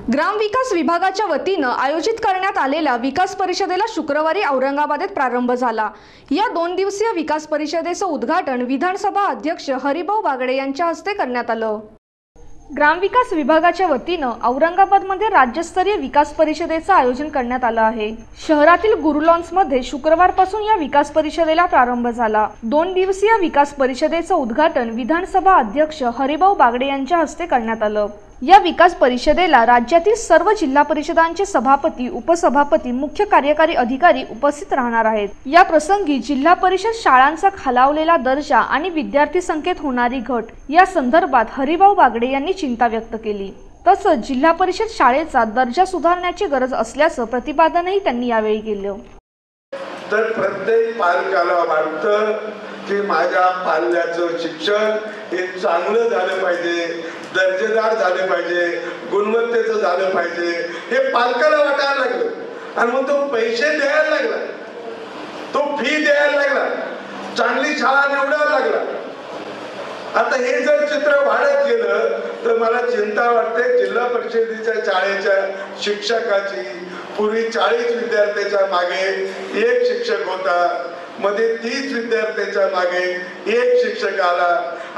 ग्रामविकास विभागाच्या वतीनं आयोजित करण्यात आलेल्या विकास परिषदेला शुक्रवारी औरंगाबादेत प्रारंभ झाला। या 2 दिवसीय विकास परिषदेचं उद्घाटन विधानसभा अध्यक्ष हरिभाऊ बागडे यांच्या हस्ते करण्यात आलं। ग्रामविकास विभागाच्या वतीनं औरंगाबादमध्ये राज्यस्तरीय विकास परिषदेचं आयोजन करण्यात आलं आहे। शहरातील गुरु लॉन्समध्ये शुक्रवारपासून या विकास परिषदेला प्रारंभ झाला। 2 दिवसीय विकास परिषदेचं उद्घाटन विधानसभा अध्यक्ष हरिभाऊ बागडे यांच्या हस्ते करण्यात आलं। या विकास परिषदेला राज्यातील सर्व जिल्हा परिषदांचे सभापती, उपसभापती, मुख्य कार्यकारी अधिकारी उपस्थित राहणार आहेत। या प्रसंगी जिल्हा परिषद शाळांचा खालावलेला दर्जा आणि विद्यार्थी संख्येत होणारी घट या संदर्भात हरिभाऊ बागडे यांनी चिंता व्यक्त केली। तसंच जिल्हा परिषद शाळेचा दर्जा सुधारण्याची गरज असल्याचं प्रतिपादनही त्यांनी यावेळी केलं। तर प्रत्येक पालकाला वाटतं की माझ्या पाल्याचं शिक्षण हे चांगलं झालं पाहिजे, दर्जेदार झाले पाहिजे, गुणवत्तेचं झालं पाहिजे, हे पालकाला वाटायला लागलं। आणि मग तो पैसे द्यायला लागला, तो फी द्यायला लागला, चांगली शाळा निवडायला लागला। आता हे जर चित्र वाढत गेलं तर मला चिंता वाटते जिल्हा परिषदेच्या शाळेच्या शिक्षकाची। पूर्वी 40 विद्यार्थ्याच्या मागे एक शिक्षक होता, मध्ये 30 विद्यार्थ्याच्या मागे एक शिक्षक आला।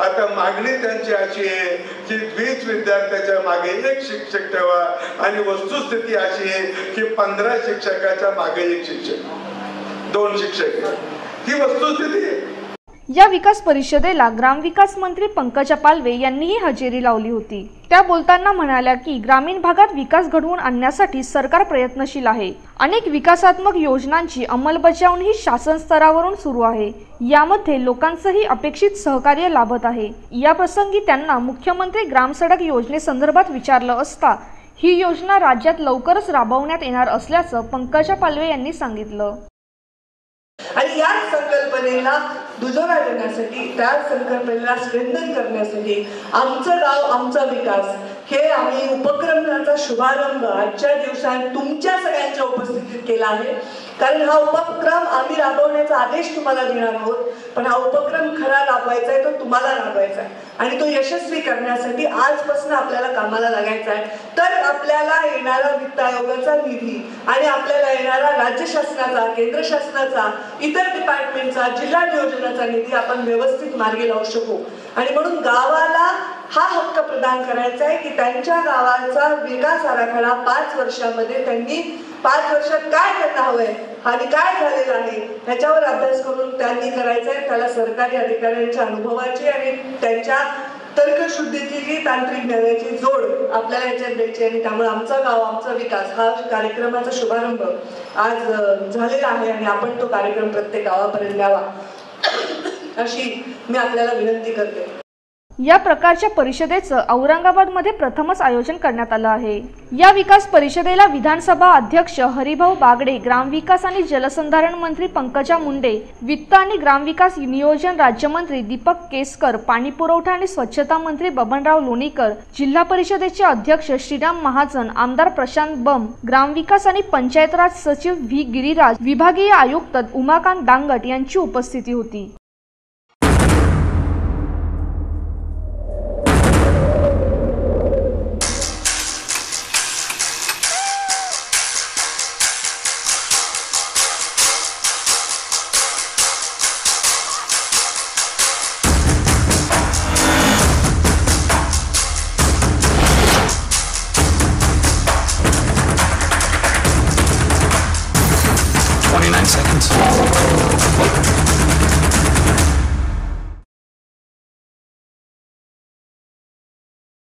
आता मागणी त्यांची अशी आहे की 20 विद्यार्थ्याच्या मागे एक शिक्षक ठेवा आणि वस्तुस्थिती अशी आहे की 15 शिक्षकाच्या मागे एक शिक्षक, 2 शिक्षक, ही वस्तुस्थिती आहे। या विकास परिषदेला ग्रामविकास मंत्री पंकजा पालवे यांनीही हजेरी लावली होती। त्या बोलताना म्हणाल्या की ग्रामीण भागात विकास घडवून आणण्यासाठी सरकार प्रयत्नशील आहे। अनेक विकासात्मक योजनांची अंमलबजावणी शासन स्तरावरून सुरू आहे। यामध्ये लोकांचंही अपेक्षित सहकार्य लाभत आहे। या प्रसंगी त्यांना मुख्यमंत्री ग्रामसडक योजनेसंदर्भात विचारलं असता ही योजना राज्यात लवकरच राबवण्यात येणार असल्याचं पंकजा पालवे यांनी सांगितलं। आणि या संकल्पनेला दुजोरा देण्यासाठी, त्या संकल्पनेला स्ट्रेंथन करण्यासाठी आमचं गाव आमचा विकास हे आम्ही उपक्रमाचा शुभारंभ आजच्या दिवसात तुमच्या सगळ्यांच्या उपस्थितीत केला आहे। कारण हा उपक्रम आम्ही राबवण्याचा आदेश तुम्हाला देणार आहोत, पण हा उपक्रम खरा राबवायचा आहे तो तुम्हाला राबवायचा आहे आणि तो यशस्वी करण्यासाठी आजपासून आपल्याला कामाला लागायचं आहे। तर आपल्याला येणारा वित्त आयोगाचा निधी आणि आपल्याला येणारा राज्य शासनाचा, केंद्र शासनाचा, इतर डिपार्टमेंटचा, जिल्हा नियोजनाचा निधी आपण व्यवस्थित मार्गी लावू शकू। आणि म्हणून गावाला हा हक्क प्रदान करायचा आहे की त्यांच्या गावाचा विकास आराखडा 5 वर्षांमध्ये त्यांनी 5 वर्षात काय करता हवंय आणि काय झालेलं आहे ह्याच्यावर अभ्यास करून त्यांनी करायचा आहे। त्याला सरकारी अधिकाऱ्यांच्या अनुभवाची आणि त्यांच्या तर्कशुद्धीची, तांत्रिक ज्ञानाची जोड आपल्याला याच्यात द्यायची आणि त्यामुळे आमचा गाव आमचा विकास हा कार्यक्रमाचा शुभारंभ आज झालेला आहे आणि आपण तो कार्यक्रम प्रत्येक गावापर्यंत न्यावा अशी मी आपल्याला विनंती करते। या प्रकारच्या परिषदेचं औरंगाबादमध्ये प्रथमच आयोजन करण्यात आलं आहे। या विकास परिषदेला विधानसभा अध्यक्ष हरिभाऊ बागडे, ग्रामविकास आणि जलसंधारण मंत्री पंकजा मुंडे, वित्त आणि ग्रामविकास नियोजन राज्यमंत्री दीपक केसकर, पाणी पुरवठा आणि स्वच्छता मंत्री बबनराव लोणीकर, जिल्हा परिषदेचे अध्यक्ष श्रीराम महाजन, आमदार प्रशांत बम, ग्रामविकास आणि पंचायत राज सचिव व्ही गिरिराज, विभागीय आयुक्त उमाकांत दांगट यांची उपस्थिती होती। Seconds.